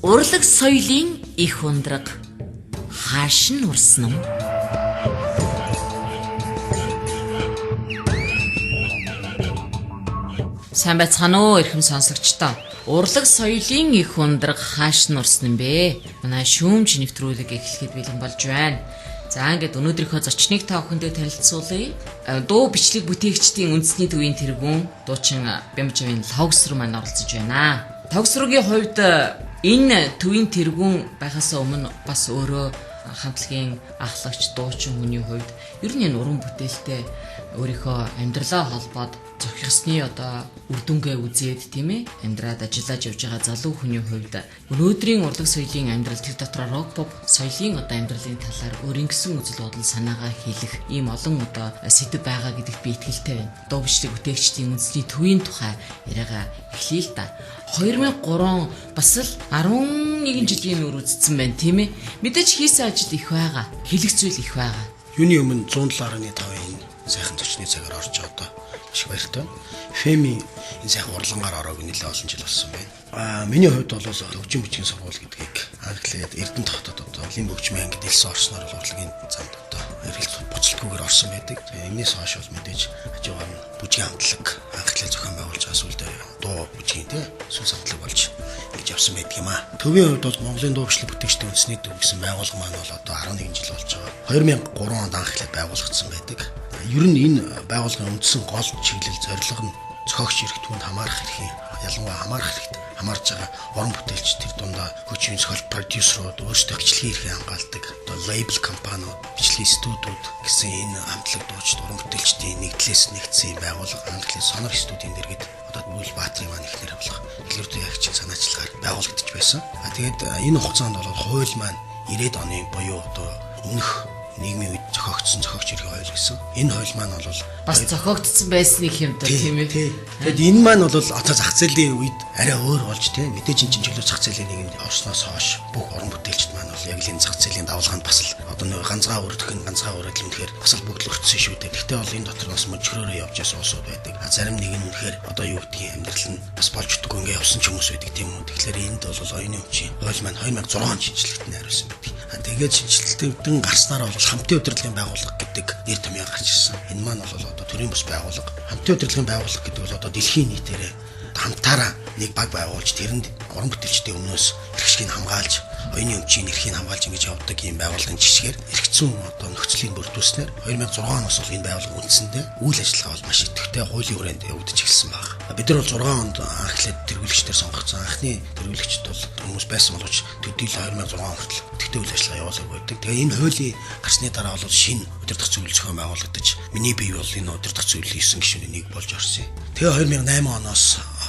Урлаг соёлын их ундраг хааш нь урсан юм. Сайн байцгаана уу эрхэм сонсогчдоо. Урлаг соёлын их ундраг хааш нь урсан юм бэ? Манай шүүмж нэвтрүүлэг эхлэхэд бэлэн болж байна. За ингээд өнөөдрийнхөө зочныг та бүхэндээ танилцуулъя. Дуу бичлэг бүтээгчдийн үндэсний төвийн тэргүүн дуучин Бямжавын Логсруу маань оролцож байна. Логсруугийн хувьд энэ төвийн тэргүүн байхаас өмнө бас өөрөө хамтлагийн ахлагч дуучин хүний хувьд ер нь энэ уран бүтээлтэй өөрийнхөө амьдралаа холбоод зохисны үр дүнгээ үзээд тийм ээ амьдраад ажиллаж явж байгаа залуу хүний хувьд өнөөдрийн урлаг соёлын амьдрал тэр дотор рок поп соёлын амьдралын талаар өөрийн гэсэн үзэл бодол санаагаа хэлэх ийм олон сэдэв байгаа гэдэгт би итгэлтэй байна. Дуу бичлэг бүтээгчдийн үндэсний төвийн тухай яриагаа эхлэе л да. 2003 бас л 11 жилийн өмнө үзсэн байна тийм ээ. Мэдээж хийсэн ажил их байгаа. Хэлэх зүйл их байгаа. Юуны өмнө 107.5-ын сайхан зочны цагаар орж одоо маш баяртай. Феми энэ сайхан урлагаар ороог нэлээд олон жил болсон байна. Миний хувьд бол хөгжим бичгийн сургууль гэдгийг англиад Эрдэнэт хотод Олимп хөгжмийн ангид элсэн орсноор урлагийн занд эргэлзэл буцалтгүйгээр орсон байдаг. Энээс хойш бол мэдээж хажуугаар нь бүжгийн хамтлаг анхлын зохион байгуулж байгаа сүлдээ дуу бүжгийн сүнс хамтлаг болж ингэж явсан байдаг юм аа. Төвийн хувьд бол Монголын дуу бичлэг бүтээгчдийн үндэсний төв гэсэн байгууллага маань бол одоо 11 жил болж байгаа. 2003 онд анхлаад байгуулагдсан байдаг. Ер нь энэ байгууллагын үндсэн гол чиглэл зорилго нь зохиогч эрхтгүүнд хамаарах эрхийн ялангуяа хамаарах хэрэгтэй хамаарж байгаа уран бүтээлч тэр дундаа хөгжмийн зохиолч продюсерууд өөрсдөө бичлэгийн эрхийг хангаалдаг одоо лейбл компаниуд бичлэгийн студиуд гэсэн энэ хамтлаг дуучид уран бүтээлчдийн нэгдлээс нэгдсэн юм байгууллага англиар сонор студийн дэргэд одоо Бүл Баатрын маань ихнэр авлах дэлгэр дүйгчийн санаачлагаар байгуулагдаж байсан. Тэгээд энэ хугацаанд бол хууль маань 90-ад оны буюу одоо өмнөх нийгмийн үед зохиогдсон зохиогч эрхийг ойлгосон. Энэ хууль маань бол бас зохиогдсон байсныг юм даа тийм ээ. Тэгэд энэ маань бол одоо зах зээлийн үед арай өөр болж тийм мэдээж энэ чиглэл зах зээлийн нийгэмд орсноос хойш бүх уран бүтээлчд маань бол яг л энэ зах зээлийн давлгаанд бас л одоо нэг ганцгаа өрдөх өрөдөл үнэхээр бас л бүгд л өртсөн шүү дээ. Гэхдээ бол энэ дотор бас мөчгөрөөрөө явж ясан улсууд байдаг. Зарим нэг нь үнэхээр одоо юу гэдгийг амьдрал нь бас болж өгдөг ингээ явсан ч хүмүүс байдаг тийм үү. Тэгэхээр энд бол оюуны өмчийн хууль маань 2006 он шинжилгээт найруулсан байдаг. Тэгээд шинжилгээдэн гарснаар бол хамтын удирдлагын байгууллага гэдэг нэр томьёо гарч ирсэн. Энэ маань бол одоо төрийн бус байгууллага. Хамтын удирдлагын байгууллага гэдэг бол одоо дэлхийн нийтээрээ хамтаараа нэг баг байгуулж тэрэнд уран бүтээлчдийн өмнөөс эрхшгийг хамгаалж, оюуны өмчийн эрхийг хамгаалж ингэж явдаг ийм байгууллагын жишгээр эрхцэн одоо нөхцөлийн бүрдүүлснээр 2006 оноос бол энэ байгууллага үндсэндээ үйл ажиллагаа бол маш идэвхтэй хуулийн хүрээнд явагдаж эхэлсэн байна. Бид нар бол 6 онд анхлаад тэргүүлэгчдэр сонгогдсон. Анхны тэргүүлэгчд бол хүмүүс байсан боловч төдийл 2006 он хүртэл идэвхтэй үйл ажиллагаа явуулдаг байдаг. Тэгээ энэ хуулийн гарсны дараа бол шинэ удирдах зөвлөл зохион байгуулагдаж миний бие бол энэ удирдах зөвлөлийн 9 гишүүний нэг болж орсон. Тэгээ 2008 оноос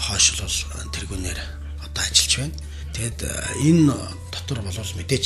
хойш бол тэргүүнээр одоо ажиллаж байна. Тэгэд энэ дотор бол мэдээж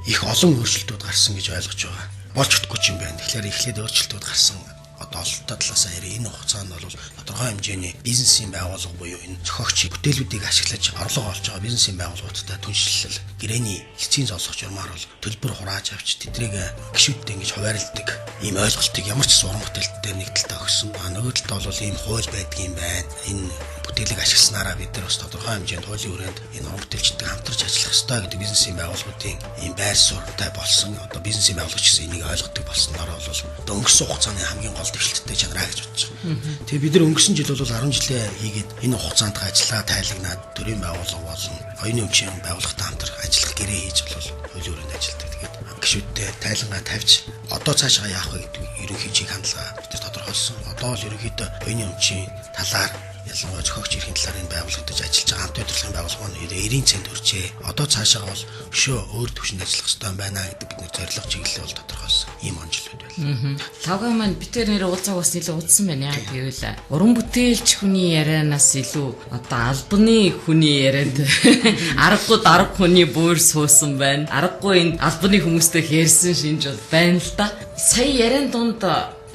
их олон өөрчлөлтүүд гарсан гэж ойлгож байгаа. Болж чадахгүй юм байна. Тэгэхээр эхлээд өөрчлөлтүүд гарсан. Одоо олонтой талаас энэ хугацаанд бол тодорхой хэмжээний бизнесийн байгууллага буюу энэ зохиогч бүтээлүүдийг ашиглаж орлого олж байгаа бизнесийн байгууллагуудтай түншлэл гэрээний эцсийн золсох журмаар бол төлбөр хурааж авч тэднийг гишүүдтэй ингэж хуваарлдаг ийм ойлголтыг ямар ч уран бүтээлтэй нэг талтай өгсөн. Нөгөө талд бол ийм хууль байдгийн байна. Энэ бүтээлийг ашигласнараа бид нар бас тодорхой хэмжээнд хуулийн хүрээнд энэ уран бүтээлчтэй хамтарч ажиллах ёстой гэдэг бизнесийн байгууллагуудын ийм байр суурьтай болсон. Одоо бизнесийн байгууллагч гэсэн энийг ойлгодог болсноор бол өнгөрсөн хугацааны хамгийн гол дэвшилттэй чанараа гэж бодож байгаа. Тэгээ бид нар өнгөрсөн жил бол 10 жилээ хийгээд энэ хугацаанд ажиллаа тайлагнаад төрийн байгууллага болон оюуны өмчийн байгууллагатай хамтран ажиллах гэрээ хийж бол хуулийн хүрээнд ажилладаг. Тэгээд гишүүдтэй тайлангаа тавьж одоо цаашаа яах вэ гэдэг ерөнхий чиг хандлага бид нар тодорхойлсон. Одоо бол ерөнхийдөө оюуны өмчийн талаар ялангуяа зохиогч эрхийн талаар энэ байгууллагад ажиллаж байгаа хамт удирдлагын байгууллага маань 90 цент хүрчээ. Одоо цаашаа бол өшөө өөр төвшөнд ажиллах хэрэгтэй байна гэдэг бидний зорилго чиглэлээ бол тодорхойлсон. Ийм онцлог байна. Лавга маань битэр нэр уулзаг бас илүү удсан байна яа гэвэл уран бүтээлч хүний ярианаас илүү одоо албаны хүний ярианд аргагүй дарга хүний бүр суусан байна. Аргагүй энэ албаны хүмүүстэй ярьсан шинж бол байна л да. Сая яриан дунд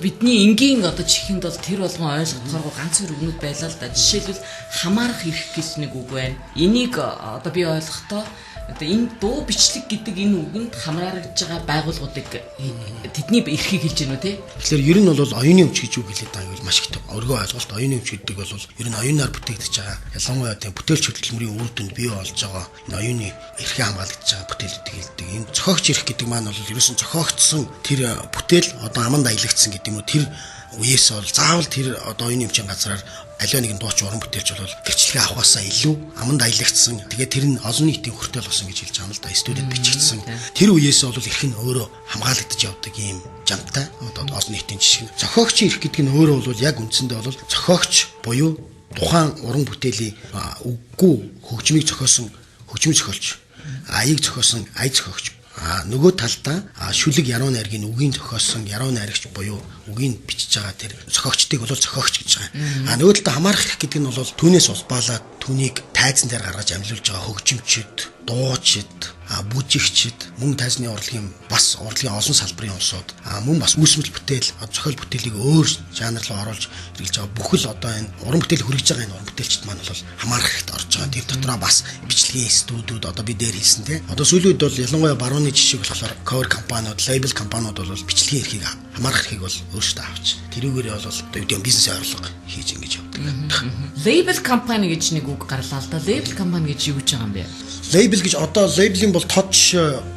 бидний энгийн одоо чихэнд бол тэр болгон ойлгохоор ганц хоёр үгнүүд байлаа л да. Жишээлбэл хамаарах эрх гэж нэг үг байна. Энийг одоо би ойлгохдоо одоо энэ дуу бичлэг гэдэг энэ үгэнд хамраарж байгаа байгууллагуудыг тэдний эрхийг хэлж гэнэ үү те. Тэгэхээр ер нь бол оюуны өмч гэж үг хэлээд байгаа юм маш их өргөө ойлголт. Оюуны өмч гэдэг бол ер нь оюунаар бүтээгдэж байгаа. Ялангуяа тийм бүтээлч хөдөлмөрийн үр дүнд бий болж байгаа энэ оюуны эрхээ хамгаалагдж байгаа бүтээлүүдийг хэлдэг. Энэ зохиогч эрх гэдэг маань бол ерөөсөн зохиогдсон тэр бүтээл одоо аманд аялагдсан гэдэг юм уу тэр үеэс бол заавал тэр одоо оюуны өмчийн газраар аливаа нэгэн дууч уран бүтээлч бол гэрчлэгээ авахаасаа илүү аманд аялагдсан. Тэгээд тэр нь олон нийтийн хүртэл болсон гэж хэлж байгаа юм л да. Студид бичигдсэн. Тэр үеэс бол эрх нь өөрөө хамгаалагдаж явдаг юм жамтай. Одоо олон нийтийн жишээ. Зохиогчийн эрх гэдэг нь өөрөө бол яг үндсэндээ бол зохиогч буюу тухайн уран бүтээлийн үггүй хөгжмийг зохиосон хөгжмийн зохиолч, аяыг зохиосон ая зохиогч. Нөгөө талдаа шүлэг яруу найргийн үгийн зохиосон яруу найрагч буюу үгийг бичиж байгаа тэр зохиогчдыг бол зохиогч гэж байгаа. Нөгөө талдаа хамаарах эрх гэдэг нь бол түүнээс улбаалаад түүнийг тайзан дээр гаргаж амлуулж байгаа хөгжимчид, дуучид, бүжигчид, мөн тайзны урлагийн бас урлагийн олон салбарын улсууд мөн бас үүсмэл бүтээл, зохиол бүтээлийг өөр жанр руу оруулж хэрэглэж байгаа бүхэл одоо энэ уран бүтээл хүргэж байгаа энэ уран бүтээлчд маань бол хамаарах эрхт орж байгаа. Тэр дотроо бас бичлэгийн студиуд одоо би дээр хэлсэн те. Одоо сүүлийн үед бол ялангуяа барууны жишээ болохоор cover компаниуд, label компаниуд бол бичлэгийн эрхийг хамаарах эрхийг бол өөрсдөө авч тэрүүгээрээ бол одоо юу бизнес орлого хийж ингэж явдаг. Label компани гэж нэг үг гарлаа л да. Label компани гэж юу гэж байгаа юм бэ? Label гэж одоо label-ийн бол тод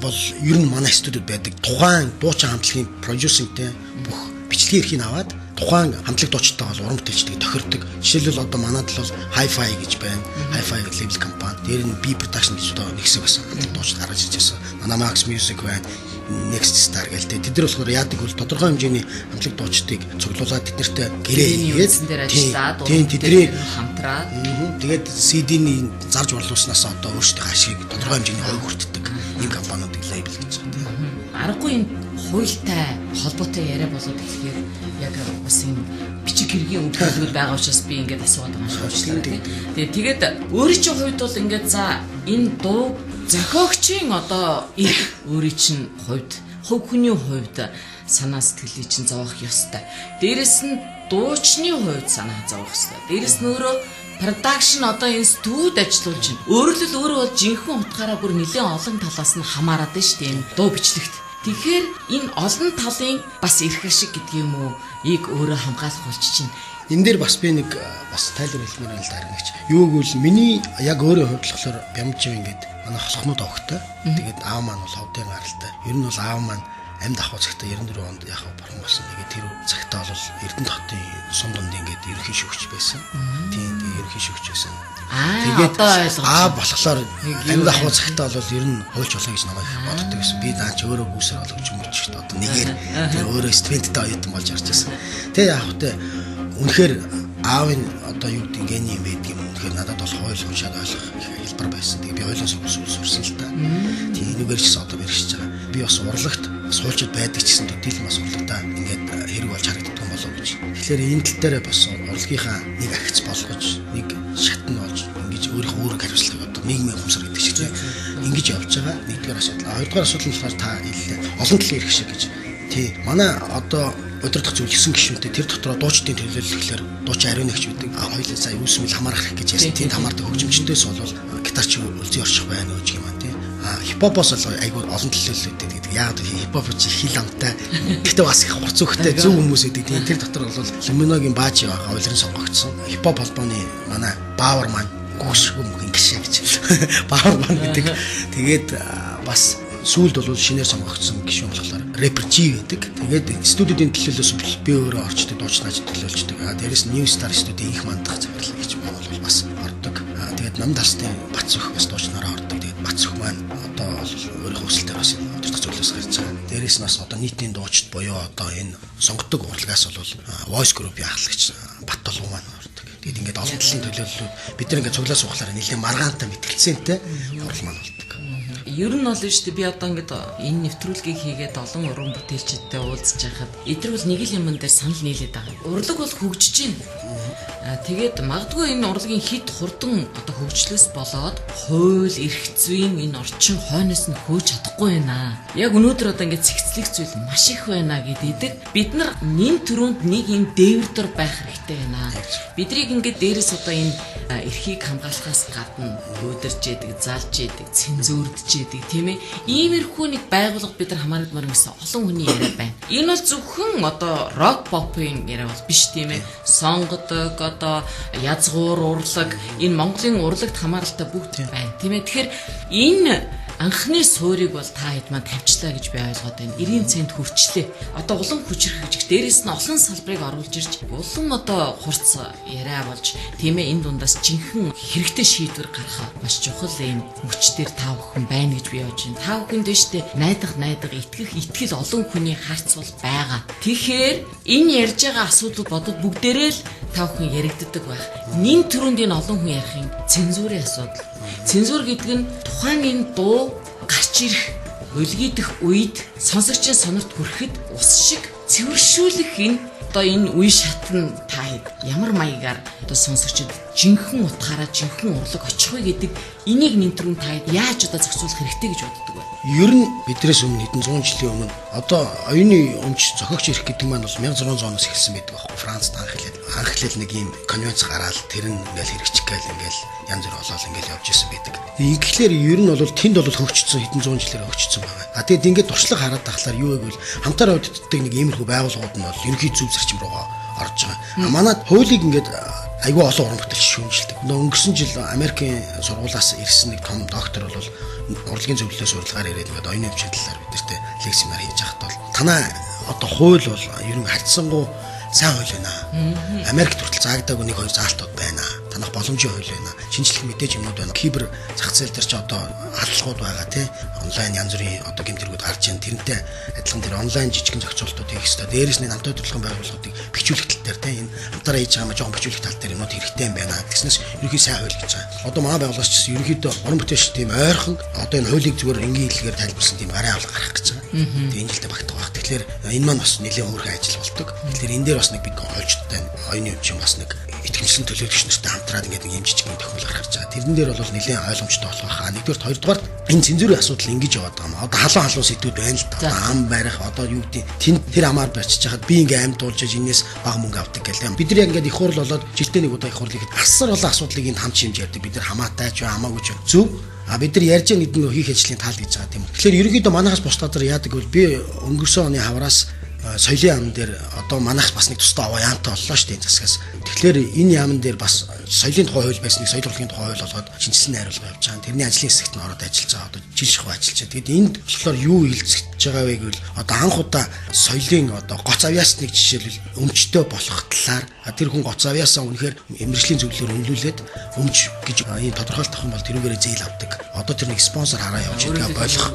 бол ер нь манай студиуд байдаг. Тухайн дуучин хамтлагийн продюсертэй бүх бичлэгийн эрхийг аваад тухайн хамтлаг дуучтай бол уран бүтээлчдийг тохирдог. Жишээлбэл одоо манайд бол Hi-Fi гэж байна. Hi-Fi гэдэг label компани. Дээр нь B Production гэж одоо нэг хэсэг байсан. Дууч гаргаж ирж байсан. Манай Max Music байна. Next Star гэлтэй. Тэд нар болохоор яадаг бол тодорхой хэмжээний хамтлаг дуучдыг цуглуулад тэднэртэй гэрээ хийгээд тийм тэдний хамтраад тэгээд CD-ний зарж борлуулснаас одоо өөрсдөө ашиг тодорхой хэмжээний хойг хүртдэг ийм компаниудыг label гэж байна. Аргагүй энэ хуультай холбоотой яриа болоод тэгэхээр яг бас энэ бичиг хэргийн өвдөлгүүд байгаа учраас би ингээд асууад байгаа юм шиг. Тэгээд өөрийн чинь хувьд бол ингээд за энэ дуу зохиогчийн одоо их өөрийн чинь хувьд хувь хүний хувьд санаа сэтгэлийг чинь зовох ёстой. Дээрэс нь дуучны хувьд санаа зовох ёстой. Дээрэс нь өөрөө production одоо энэ студ ажиллуулж байна. Өөрөлдөл бол жинхэнэ утгаараа бүр нэлээд олон талаас нь хамаарат нь шүү дээ энэ дуу бичлэгт. Тэгэхээр энэ олон талын бас эрх ашиг гэдэг юм уу ийг өөрөө хамгаалах болж чинь. Энэ дээр бас би нэг бас тайлбар хэлмээр байна л да харагч. Юу гэвэл миний яг өөрөө хувьд болохоор бямжив ингээд манай хосхнууд өгтөө. Тэгээд аав маань бол ховдын гаралтай. Ер нь бол аав маань амьд ахуй цагта 94 онд яг бурхан болсон. Тэгээд тэр цагтаа бол Эрдэнэ хотын сум дунд ингээд ерөнхий шүүгч байсан. Тийм ерөнхий шүүгч байсан. Тэгээд болохоор амьд ахуй цагтаа бол ер нь хуульч болно гэж намайг боддог гэсэн. Би даач өөрөө гүйсээр болгож өмөрчөд одоо нэгээр тэр өөрөө студенттэй оюутан болж орж ирсэн. Тэгээд яг хөтэ үнэхээр аавын одоо юу гэдэг гений юм байдаг юм. Тэгэхээр надад бол хууль уншаад ойлгох хэлбэр байсан. Тэгээ би хуулийн сурсан л та. Тийм энэгээр ч гэсэн одоо бэрхэж байгаа. Би бас урлагт суулчд байдаг ч гэсэн төдийлөн бас урлагтаа ингээд хэрэг болж харагддаг болов гэж. Тэгэхээр энэ тал дээр бас урлагийнхаа нэг агц болгож, нэг шатн болж ингэж өөрийнхөө үүрэг хариуцлагыг одоо нийгмийн хөмсөр гэдэг шиг ингэж явж байгаа. Нэгдүгээр асуудал. Хоёрдугаар асуудал нь болохоор та хэллээ. Олон талын эрх шиг гэж. Тий. Манай одоо удирдах зүйл 9 гишүүнтэй тэр дотроо дуучдын төлөөлөлөөр дуучин ариунагч үүдэг. Хоёулаа сая үүсмэл хамаарах гэж ярьсан. Тэнд хамаардаг хөгжимчдөөс бол гитарч үлзий орчих байна уу гэх юм аа тий. Хипхопоос л айгүй олон төлөөлөлтэй гэдэг. Яг л хипхоп чи хил амтай. Гэтэ бас их хуц өгтэй зөв хүмүүс гэдэг. Тэр дотор бол Луминогийн баажи байгаа ойлрон сонгогдсон. Хипхоп холбооны манай Баавар маань гүшгүм гişэ гэж. Баавар маань гэдэг. Тэгээд бас сүүлд бол шинээр сонгогдсон гишүүн болохоор рэпер G гэдэг. Тэгээд студидийн төлөөлөөс би өөрөө орчдөг, дуучнаач төлөөлждөг. Дээрээс New Star студийн их мандах захирлаа гэж бол бас ордог. Тэгээд нам тасны Бацөх бас дуучнаараа ордог. Тэгээд Бацөх маань одоо өөрийнхөө хүсэлтээр бас удирдах зүйлээс гарч байгаа. Дээрээс нь бас одоо нийтийн дуучид буюу одоо энэ сонгогддог урлагаас бол Voice Group-ийн ахлагч Баттолгоо маань ордог. Тэгээд ингээд олон талын төлөөллүүд бид нар ингээд цуглаас ухлаар нэлээд маргаантай мэтгэлцэнтэй урал маань болдог. Ер нь бол шүү дээ би одоо ингээд энэ нэвтрүүлгийг хийгээд олон уран бүтээлчтэй уулзж байхад эдгээр бол нэг л юм дээр санал нийлээд байгаа. Урлаг бол хөгжиж байна. Тэгээд магадгүй энэ урлагийн хит хурдан одоо хөгжлөөс болоод хууль, эрх зүйн энэ орчин хойноос нь хөөж чадахгүй байна. Яг өнөөдөр одоо ингээд цэгцлэх зүйл маш их байна гэдэг бид нар нэн төрөнд нэг юм дээвэр дор байх хэрэгтэй байна. Бидрийг ингээд дээрээс одоо энэ эрхийг хамгаалахаас гадна өдөрж яадаг, залж яадаг, цензурдж яадаг тийм ээ. Иймэрхүү нэг байгууллага бид нар хамаалагмаар гэсэн олон хүний яриа байна. Энэ бол зөвхөн одоо рок попын яриа бол биш тийм ээ. Сонгодог одоо язгуур урлаг энэ Монголын урлагт хамааралтай бүгд байна тийм ээ. Тэгэхээр энэ анхны суурийг бол та хэд маань тавьчлаа гэж би ойлгоод байна. 90 цент хүрчлээ. Одоо улам хүчрэх дээрээс нь олон салбарыг оруулж ирж улам одоо хурц яриа болж тийм ээ энэ дундаас жинхэнэ хэрэгтэй шийдвэр гаргах маш чухал юм мөчтөр та бүхэн байна гэж би бодож байна. Та бүхэнд дэжтэй найдах итгэх олон хүний харц бол байгаа. Тэгэхээр энэ ярьж байгаа асуудал бодод бүгдээрээ л та бүхэн яригддаг байх. Нин төрөнд энэ олон хүн ярих юм цензурын асуудал. Цензур гэдэг нь тухайн энэ дуу гарч ирэх өлгийдэх үед сонсогчийн сонорт хүрэхэд ус шиг цэвэршүүлэх одоо энэ үе шатны та ямар маягаар одоо сонсогчид жинхэнэ утгаараа жинхэнэ урлаг очих вэ гэдэг энийг нэнтрүүн та яаж одоо зохицуулах хэрэгтэй гэж боддог вэ? Ер нь биднээс өмнө хэдэн зуун жилийн өмнө одоо оюуны өмч зохиогч ирэх гэдэг маань бол 1600 оноос эхэлсэн байдаг байхгүй. Францд анх эхлээд нэг ийм конвенц гараад тэр нь ингээл хэрэгжих гээл ингээл янз бүр болоод ингээл явж исэн байдаг. Ингээхлээр ер нь бол тэнд бол хөгжсөн хэдэн зуун жилээр хөгжсөн байгаа. Тэгээд ингээд туршлага хараад тахлаар юу вэ гэвэл хамтаар удирддаг нэг иймэрхүү байгууллагууд нь бол ерөнхий зөв зарчим руугаа орж байгаа. Манайд хуулийг ингээд айгүй олон уран бүтээлч шүүмжилдэг. Өнгөрсөн жил Америкийн сургуулиас ирсэн нэг том доктор бол урлагийн зөвлөлөөс урилгаар ирээд ингээд оюуны өмчийн талаар бидэртээ лекцээр хийж байхад бол танаа одоо хууль бол ер нь харьцангуй сайн хууль байна. Америкт хүртэл заагдаагүй нэг хоёр заалтууд байна. Танах боломжийн хууль байна. Шинжлэх мэдээж юмнууд байна. Кибер зах зээл дээр ч одоо халдлагууд байгаа тий. Онлайн янз бүрийн одоо гэмтэргүүд гарч ийн тэрнтэй адилхан тэр онлайн жижигэн зохицуултууд хийх хэрэгтэй. Дээрээс нь хамтаа төлөвлөгөн байгууллагуудыг бичүүлэх тал дээр тий энэ хамтараа хийж байгаа жоохон бичүүлэх тал дээр юмнууд хэрэгтэй юм байна. Тэгснээс ерөнхий сайн хууль гэж байгаа. Одоо манай байгууллагч чинь ерөнхийдөө уран бүтээлч тийм ойрхон одоо энэ хуулийг зүгээр энгийн хэлгээр тайлбарласан тийм арай авал гарах гэж байгаа. Тэгээ энэ жилдээ багтах баг. Тэгэхээр энэ маань бас нэлээд өөрхөн ажил болдог. Тэгэхээр энэ дээр бас нэг бид хольчтой оюуны өмчийн бас нэг итгэмжлэн төлөөлөгч нартай хамтраад ингээд нэг юм жижигэн тохиол гаргаж байгаа. Тэрэн дээр бол нэлээд ойлгомжтой болох байхаа. Нэгдүгээр хоёрдугаар энэ цензурын асуудал ингэж яваад байгаа юм. Одоо халуун сэдвүүд байна л да. Ам барих одоо юу гэдэг тэр амаар барьчих чахад би ингээд амьд дуулж энэс бага мөнгө авдаг гэл. Бид нар ингээд их хурл болоод жилдээ нэг удаа их хурлыг асар олон асуудлыг энд хамт шимж ярьдаг. Бид нар хамаатай ч хамаагүй ч зөв бид нар ярьж байгаа гэдэг нь хийх ажлын тал гэж байгаа тийм. Тэгэхээр ерөнхийдөө манайхаас бус газар яадаг бол би өнгөрсөн оны хавраас соёлын яамн дээр одоо манайх бас нэг тусдаа аваа яамтай боллоо шүү дээ энэ засгаас. Тэгэхээр энэ яамн дээр бас соёлын тухай хууль байсныг соёл урлагийн тухай хууль болгоод шинжилсэн найруулга явуулж байгаа. Тэрний ажлын хэсэгт нь ороод ажиллаж байгаа. Одоо жил шахуу ажиллаж байгаа. Тэгэд энд болохоор юу хэлцэж байгаа вэ гэвэл одоо анх удаа соёлын одоо гоц авьяасны жишээлбэл өмчтөй болох талаар тэр хүн гоц авьяасаа үнэхээр мэргэжлийн зөвлөлөөр үнэлүүлээд өмч гэж энэ тодорхойлох юм бол тэрүүгээрээ зээл авдаг. Одоо тэр нэг спонсор хараа явж байгаа болох.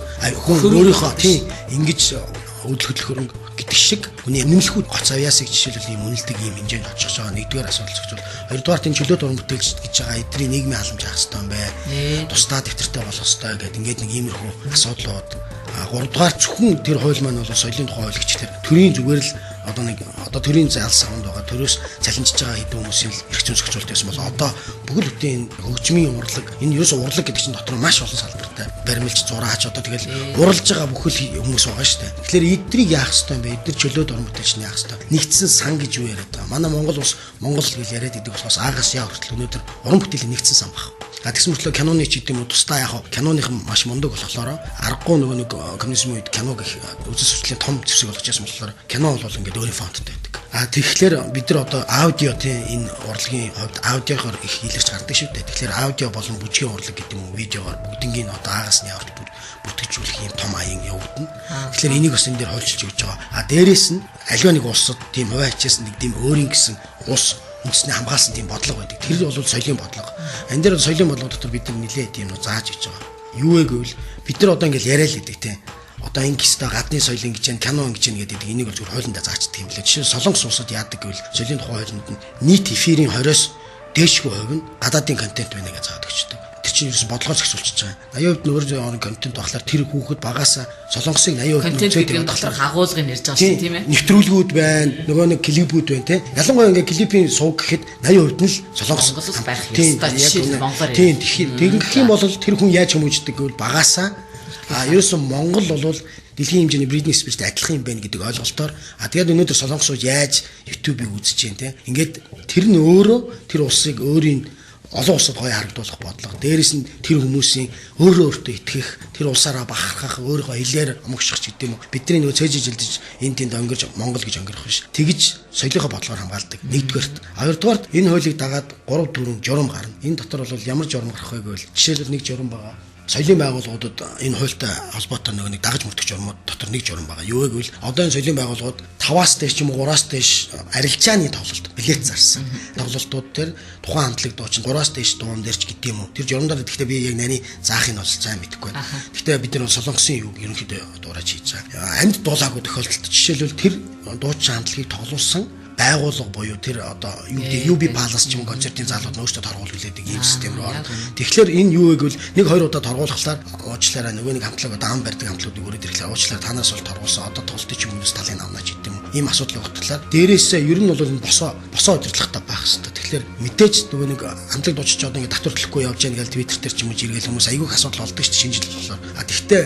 Хүн өөрийнхөө тийм ингэж өдөл хөдлөх хөрөнгө гэдэг шиг хүний нэмэлхүүд гоц авьяасыг жишээлбэл ийм үнэлдэг ийм хэмжээнд очих байгаа. Нэгдүгээр асуудал зохицуул. Хоёрдугаар энэ чөлөөт уран бүтээлч гэж байгаа эдний нийгмийн халамж авах хэрэгтэй юм байна. Тусдаа дэвтэртэй болох хэрэгтэй гэдэг ингээд нэг иймэрхүү асуудлууд. Гуравдугаар зөвхөн тэр хууль маань бол соёлын тухай хууль гэхтэр төрийн зүгээр л одоо төрийн заалс савнд байгаа төрөөс цалинжиж байгаа хэдэн хүмүүсийн эрх зүйн зохицуулт байсан бол одоо бүгд бүтэн хөгжмийн урлаг энэ ерөөсөө урлаг гэдэг чинь дотор маш олон салбартай баримлж зураач одоо тэгэл уралж байгаа бүхэл хүмүүс байгаа шүү дээ. Тэгэхээр эднийг яах ёстой юм бэ? Эдгээр чөлөөт уран бүтээлч нь яах ёстой? Нэгдсэн сан гэж юу яриад байгаа. Манай Монгол улс Монгол гэж яриад идэг болохоос агаас яа хүртэл өнөөдөр уран бүтээлийн нэгдсэн сан баг. Тэгсэн мөртлөө киноны ч гэдэм үү тусдаа яг киноныхан маш мундаг болохоор аргагүй нөгөө нэг коммунизмын үед кино гэх үзэл сурталчилгын том зэвсэг болгож байсан болохоор кино бол ингээд өөрийн фонттой байдаг. Тэгэхээр бид нар одоо аудио тийм энэ урлагийн хувьд аудиогоор их хийлэрч гардаг шүү дээ. Тэгэхээр аудио болон бүжгийн урлаг гэдэг юм уу видеогоор бүгднийг одоо агаас нь явж бүтгэжүүлэх юм том аян явагдана. Тэгэхээр энийг бас энэ дээр хольчилж өгч байгаа. Дээрээс нь аливаа нэг улсад тийм хувийн ачаас нэг тийм өөрийн гэсэн ус үндэсний хамгаалсан тийм бодлого байдаг. Тэр бол соёлын бодлого. Энэ дээр соёлын бодлого дотор бид нар нэлээд тийм нөө зааж өгч байгаа. Юу вэ гэвэл бид нар одоо ингээл яриа л гэдэг тийм. Одоо энэ гэстэй гадны соёлын гэж байна, кино гэж байна гэдэг энийг бол зүгээр хуулиндаа заачдаг юм лээ. Жишээ нь Солонгос улсад яадаг гэвэл соёлын тухай хуулинд нь нийт эфирийн 20-оос дээшгүй хувь нь гадаадын контент байна гэж заадаг ч гэдэг. Тэр чинь ерөөс бодлогоо зохицуулчихж байгаа. 80% нь өөр контент баглаар тэр хүүхэд багаасаа Солонгосыг 80% нь үзээд яваад болохоор хагуулгыг нэрж байгаа шүү тийм ээ. Нэвтрүүлгүүд байна, нөгөө нэг клипүүд байна те. Ялангуяа ингээ клипийн сувг гэхэд 80% нь л Солонгос байх ёстой. Жишээ нь Монголоор. Тийм тэгэх юм бол тэр хүн яаж хүмүүждэг гэвэл багаасаа ерөөсөн Монгол бол дэлхийн хэмжээний Britney Spears-тэй адилхан юм байна гэдэг ойлголтоор тэгээд өнөөдөр солонгосууд яаж YouTube-ыг үзэж байна те. Ингээд тэр нь өөрөө тэр улсыг өөрийн олон улсад гоё харагдуулах бодлого. Дээрээс нь тэр хүмүүсийн өөртөө итгэх, тэр улсаараа бахархах, өөрийнхөө хэлээр амгших ч гэдэм үү. Бидний нөгөө цээжиж жилдэж энд тэнд өнгөрч Монгол гэж өнгөрөх биш. Тэгж соёлынхоо бодлогоор хамгаалдаг. Нэгдүгээрт. Хоёрдугаарт энэ хуулийг дагаад 3 4 журам гарна. Энэ дотор бол ямар журам гарах вэ гэвэл жишээлбэл нэг журам байгаа. Соёлын байгууллагуудад энэ хуультай холбоотой нэг дагаж мөрдөх журмууд дотор нэг журам байгаа. Юу вэ гэвэл одоо энэ соёлын байгууллагууд 5-аас дээш ч юм уу 3-аас дээш арилжааны тоглолт билет зарсан. Тоглолтууд дээр тухайн хамтлагт дуучин 3-аас дээш дуун дээрч гэдэг юм уу. Тэр журамдаар гэхдээ би яг нарийн заахыг нь бол сайн мэдэхгүй байна. Гэхдээ бид нар солонгосын юг ерөнхийдөө дуурайж хийж байгаа. Амьд дуулаагүй тохиолдолд жишээлбэл тэр дуучин хамтлагийг тоглуулсан байгууллага буюу тэр одоо UB Palace ч юм концертын залууд өөрсдөө торгуул хүлээдэг ийм систем рүү орно. Тэгэхээр энэ юу вэ гэвэл нэг хоёр удаа торгуулахлаар уучлаарай нөгөө нэг хамтлаг одоо ам барьдаг хамтлагуудыг өрөөд ирэхлээр уучлаарай танаас бол торгуулсан одоо тоглолтын ч хүмүүст талын авнаач гэдэг юм. Ийм асуудал багтлаа. Дээрээсээ ер нь бол босоо удирдлагатай байх хэрэгтэй. Тэгэхээр мэдээж нөгөө нэг хамтлаг дуучиж одоо ингэ татвар төлөхгүй явж яана гэж Twitter дээр ч юм уу жиргэл хүмүүс айгүй их асуудал болдог шүү дээ шинжил болохоор. Тэгэхдээ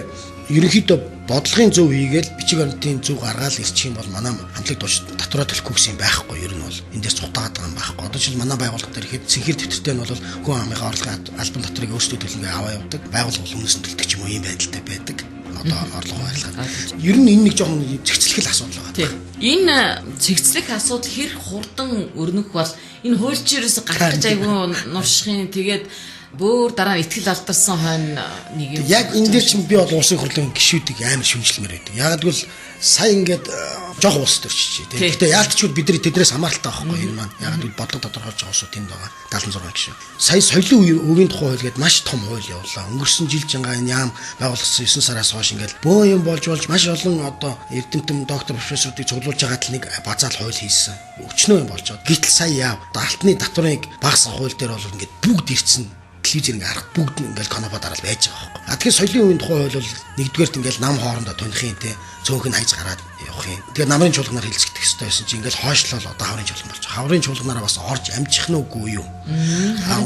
ерөнхийдөө бодлогын зөв хийгээл бичиг баримтын зөв гаргаал ирчих юм бол манай хамтлаг дуучид татвараа төлөхгүй гэсэн юм байхгүй ер нь бол эндээс цутаагаад байгаа юм байхгүй. Одоо жишээл манай байгууллага дээр ихэд сэнхэр дэвтэртэй нь бол хүн амынхаа орлогын албан татварыг өөрсдөө төлнө аваа явдаг. Байгууллага бол өмнөөс нь төлдөг ч юм уу ийм байдалтай байдаг. Одоо орлого байрлахад. Ер нь энэ нэг жоохон зэгцлэх асуудал байгаа. Тийм. Энэ зэгцлэх асуудал хэр хурдан өрнөх бол энэ хуульчирээс гаргаж айгүй нуршихын тэгээд бүр дараа нь ихтгэл алдарсан хойно нэг юм. Яг энэ дээр чинь би бол улсын хурлын гишүүдийг амар шүмжлэмээр байдаг. Яг гэвэл сая ингээд жоох улс төрчиж тий. Гэхдээ яалтчгүй бид нар тэднээс хамааралтай байхгүй энэ маань. Яг гэвэл бодлого тодорхойлж байгаа улсууд тэнд байгаа. 76 гишүүн. Сая соёлын үеийн тухай хууль гээд маш том хууль явуулаа. Өнгөрсөн жил жингаа энэ яам байгуулсан 9 сараас хойш ингээд бөө юм болж маш олон одоо эрдэмтэн доктор профессоруудыг цуглуулж байгаа л нэг базаал хууль хийсэн. Өчнөө юм болж байгаа. Гэтэл сая яав. Алтны татврыг багасгах хууль дээр бол ингээд бүгд ирсэн. Телевизээр ингээ харах бүгд ингээл канапа дараал байж байгаа байхгүй. Тэгэхээр соёлын үеийн тухай хууль бол нэгдүгээрт ингээл нам хоорондоо тунхын те цөөнх нь хайж гараад явах юм. Тэгээ намрын чуулганаар хэлцэгдэх хэрэгтэй байсан чи ингээл хойшлол одоо хаврын чуулган болж байгаа. Хаврын чуулганаараа бас орж амжих нь үгүй юу?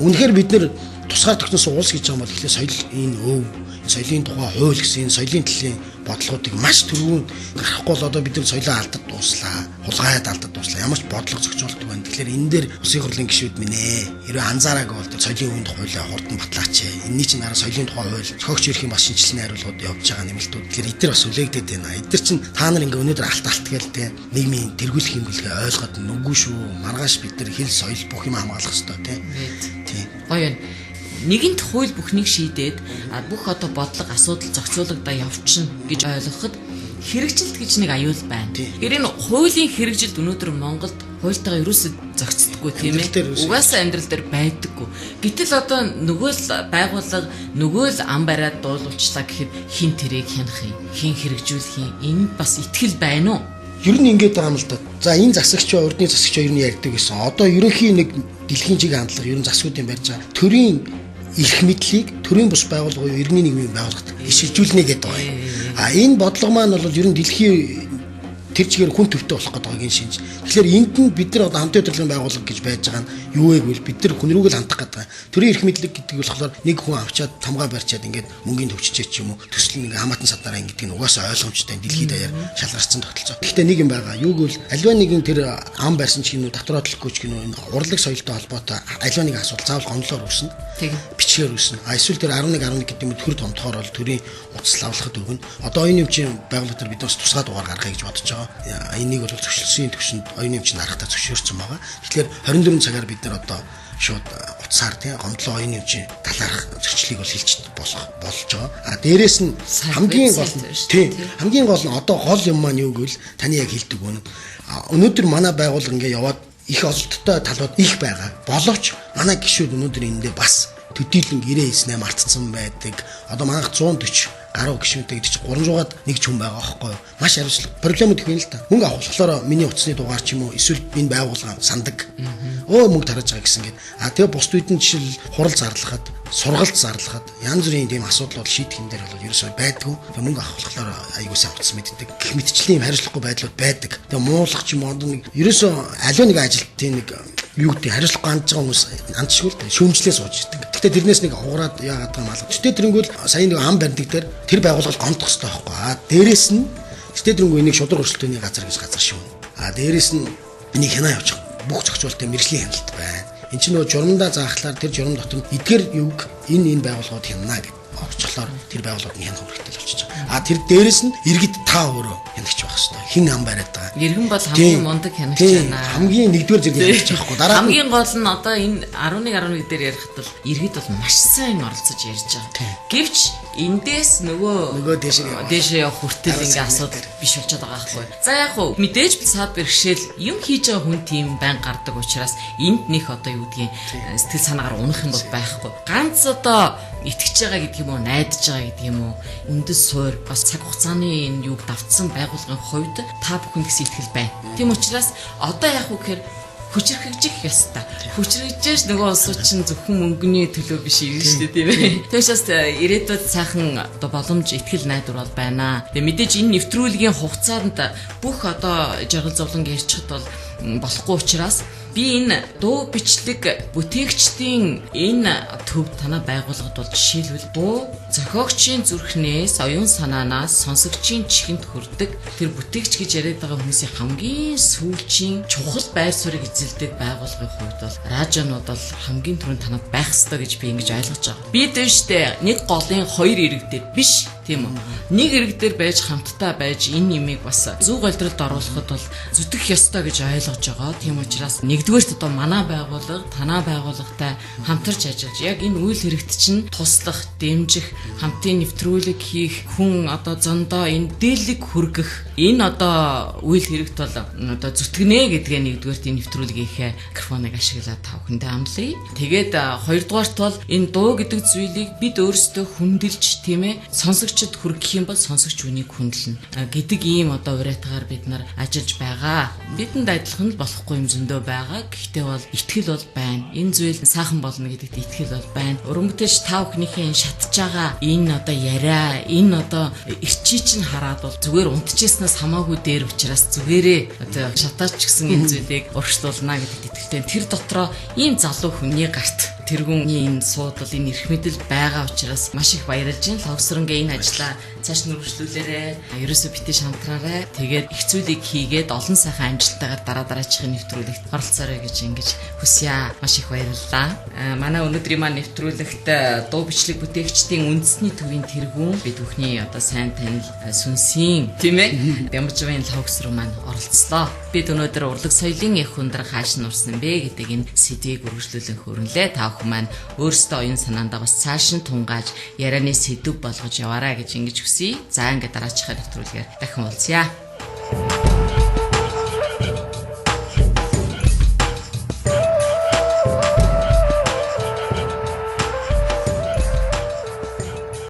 Үнэхээр бид нэр тусгаар тогтносон улс гэж байгаа юм бол ихлэ соёл энэ өв соёлын тухай хууль гэсэн соёлын төлөлийн бодлогуудыг маш түрүүнд гарахгүй бол одоо бид нар соёлоо алдад дууслаа. Хулгайд алдад дууслаа. Ямар ч бодлого зохицуулдаг байна. Тэгэхээр энэ дээр улсын хурлын гишүүд минь хэрвээ анзаараагүй бол соёлын үеийн тухай хурдан батлаач. Энэний чинь дараа соёлын тухай хууль зохиогч ирэх юм бас шинжилгээний хариулгууд явж байгаа нэмэлтүүд. Тэгэхээр эдгээр бас үлээгдээд байна. Эдгээр чинь та нар ингээ өнөөдөр алт гээл те нийгмийн тэргүүлэх юм гэлгээ ойлгоод нүггүй шүү. Маргааш бид нар хэл соёл бүх юм хамгаалах хэрэгтэй те. Тийм. Гоё юм. Нэгэнт хууль бүхнийг шийдээд бүх одоо бодлого асуудал зохицуулагдаа явчихна гэж ойлгоход хэрэгжилт гэж нэг аюул байна. Тэгэхээр энэ хуулийн хэрэгжилт өнөөдөр Монголд хуультайгаа ерөөсөө зохицдоггүй тийм ээ. Угаасаа амьдрал дээр байдаггүй. Гэтэл одоо нөгөө л байгууллага нөгөө л ам бариад дуулуулчлаа гэхэд хин тэрэг хянах юм, хин хэрэгжүүлэх юм. Энэ бас итгэл байна уу? Ер нь ингэж байгаа юм л да. За энэ засагч урдны засагч ер нь ярьдаг гэсэн. Одоо ерөнхийн нэг дэлхийн чиг хандлага ер нь засгуудын барьж байгаа. Төрийн эрх мэдлийг төрийн бус байгууллага буюу иргэний нийгмийн байгууллагад ишилжүүлнэ гэдэг байна. Энэ бодлого маань бол ер нь дэлхийн тэр чигээр хүн төвтэй болох гэдэг энэ шинж. Тэгэхээр энд нь бид нар одоо хамтын удирдлагын байгууллага гэж байж байгаа нь юу вэ гэвэл бид нар хүн рүүг л хандах гэдэг. Төрийн эрх мэдлэг гэдэг нь болохоор нэг хүн авчаад тамгаа барьчаад ингээд мөнгөний төвччээ ч юм уу төсөл нэг хамаатан садараа ингээд нь угаасаа ойлгомжтой дэлхийд даяар шалгарсан тогтолцоо. Гэхдээ нэг юм байгаа. Юу гэвэл аливаа нэгэн тэр ам барьсан ч юм уу татвар төлөхгүй ч юм уу энэ урлаг соёлтой холбоотой аливаа нэг асуудал заавал гомдлоор үүснэ. Бичгээр үүснэ. Эсвэл тэр 11 гэдэг юм төр томтохоор бол төрийн утас лавлахад өгнө. Одоо энэ юм чинь байгууллага төр бид бас тусгай дугаар гаргая гэж бодож байгаа. Энийг бол зөвшөөрсөн төвшөнд оюуны эмчийн дарагтаа зөвшөөрсөн байгаа. Тэгэхээр 24 цагаар бид нар одоо шууд утсаар тийм гомдлоо оюуны эмчийн талаарх зөрчлийг бол хэлж болж байгаа. Дээрээс нь хамгийн гол нь одоо гол юм маань юу гэвэл таны яг хэлдэг үнэ. Өнөөдөр манай байгууллага ингээ яваад их олдтой талууд их байгаа. Боловч манай гишүүд өнөөдөр эндээ бас төдийлөн гэрээ хийснээр мартцсан байдаг. Одоо манайх 140 гаруй гишүүнтэй гэдэг чинь 300-аад нэг ч хүн байгаа байхгүй юу? Маш хариуцлага. Проблемууд их байна л да. Мөнгө авах болохоор миний утасны дугаар ч юм уу эсвэл энэ байгууллага сандаг. Мөнгө тарааж байгаа гэсэн гээд. Тэгээ бусд үйдэн жишээл хурал зарлахад сургалт зарлахад янз бүрийн тийм асуудал бол шийдэхин дээр бол ерөөсөй байдгүй. Тэгээ мөнгө авах болохоор аягуулсан утас мэддэг. Гэх мэтчлийн хариуцлагагүй байдлууд байдаг. Тэгээ муулах ч юм уу нэг ерөөсөө аливаа нэг ажилтны нэг юу гэдэг хариуцлага хандж байгаа хүмүүс андшгүй л шүүмжлээ сууж идэг. Гэхдээ тэрнээс нэг хугараад яагаад байгаа юм алга. Гэтэ тэрнгүүл сая нэг ам баримтаг дээр тэр байгууллага гомдох хэрэгтэй байхгүй. Дээрээс нь гэтэ тэрнгүү энийг шудраг өрсөлдөөний газар гэж газар шүү. Дээрээс нь энийг хянаа явуучих. Бүх зохицуулалтын мэргэжлийн хяналт байна. Энд чинь нөгөө журамдаа заахлаар тэр журам дотор эдгээр юг энэ байгууллагууд хянана гэдэг орчлоор тэр байгууллагууд нь хянах хэрэгтэй болчихж байгаа. Тэр дээрээс нь иргэд та өөрөө хянагч байх хэрэгтэй. Хин ам бариад байгаа. Иргэн бол хамгийн мундаг хянагч байна. Хамгийн нэгдүгээр зэрэг хянагч байхгүй. Дараа хамгийн гол нь одоо энэ 11 дээр ярихад бол иргэд бол маш сайн оролцож ярьж байгаа. Гэвч эндээс нөгөө дээшээ явах хүртэл ингээ асуудал биш болчиход байгаа байхгүй. За яг хуу мэдээж саад бэрхшээл юм хийж байгаа хүн тийм байн гардаг учраас энд нэх одоо юу гэдгийг сэтгэл санаагаар унах юм бол байхгүй. Ганц одоо итгэж байгаа гэдэг юм уу, найдаж байгаа гэдэг юм уу, үндэс суур бас цаг хугацааны энэ юг давтсан байгууллагын хувьд та бүхэн гэсэн итгэл байна. Тийм учраас одоо яг уу гэхээр хүчрхэгжих ёстой. Хүчрхэгжиж нөгөө улсууд чинь зөвхөн мөнгөний төлөө биш юм шүү дээ, тийм ээ. Тэгээс ирээдүйд сайхан одоо боломж итгэл найдвар бол байна. Тэгээ мэдээж энэ нэвтрүүлгийн хугацаанд бүх одоо жаргал зовлон ярьчихад бол болохгүй учраас би энэ дуу бичлэг бүтээгчдийн энэ төв танаа байгууллагад бол жишээлбэл дуу зохиогчийн зүрхнээс оюун санаанаас сонсогчийн чихэнд хүрдэг тэр бүтээгч гэж яриад байгаа хүмүүсийн хамгийн сүүлчийн чухал байр суурийг эзэлдэг байгууллагын хувьд бол радионууд бол хамгийн түрүүнд танад байх ёстой гэж би ингэж ойлгож байгаа. Би дэвштэй нэг голын хоёр иргэдээр биш тийм үү. Нэг иргэдээр байж хамтдаа байж энэ юмыг бас зөв голдролд оруулахад бол зүтгэх ёстой гэж ойлгож байгаа. Тийм учраас нэгдүгээрт одоо манай байгууллага танаа байгууллагатай хамтарч ажиллаж яг энэ үйл хэрэгт чинь туслах, дэмжих, хамтын нэвтрүүлэг хийх, хүн одоо зондоо энэ дээлэг хүргэх энэ одоо үйл хэрэгт бол одоо зүтгэнэ гэдгээ нэгдүгээрт энэ нэвтрүүлгийнхээ микрофоныг ашиглаад та бүхэндээ амлая. Тэгээд хоёрдугаарт бол энэ дуу гэдэг зүйлийг бид өөрсдөө хүндэлж тийм ээ сонсогчд хүргэх юм бол сонсогч үнийг хүндэлнэ гэдэг ийм одоо уриатгаар бид нар ажиллаж байгаа. Бидэнд адилхан л болохгүй юм зөндөө байгаа. Гэхдээ бол итгэл бол байна. Энэ зүйл сайхан болно гэдэгт итгэл бол байна. Уран бүтээлч та бүхнийхээ энэ шатж байгаа энэ одоо яриа, энэ одоо ирчий чинь хараад бол зүгээр унтчихснаас хамаагүй дээр учраас зүгээрээ одоо шатаач гэсэн энэ зүйлийг урагшлуулна гэдэгт итгэлтэй. Тэр дотроо ийм залуу хүний гарт тэргүүний энэ суудал энэ эрх мэдэл байгаа учраас маш их баярлж байна. Лавсрангээ энэ ажлаа цааш нь үргэлжлүүлээрэ. Ерөөсөө битээ шантраарай. Тэгээд их зүйлийг хийгээд олон сайхан амжилттайгаар дараачихын нэвтрүүлэгт оролцоорой гэж ингэж хүсье. Маш их баярлалаа. Манай өнөөдрийн маань нэвтрүүлэгт дуу бичлэг бүтээгчдийн үндэсний төвийн тэргүүн бид бүхний одоо сайн танил сүнсийн тийм ээ Бямжвын логс руу маань оролцлоо. Бид өнөөдөр урлаг соёлын их хүндрэг хааш нурсан бэ гэдэг энэ сэдвийг үргэлжлүүлэн хөрнөлээ. Та бүхэн маань өөрсдөө оюун санаандаа бас цааш нь тунгааж ярианы сэдв болгож яваарай гэж ингэж хүсье. За ингээд дараачихаар нэвтрүүлгээр дахин уулзъя.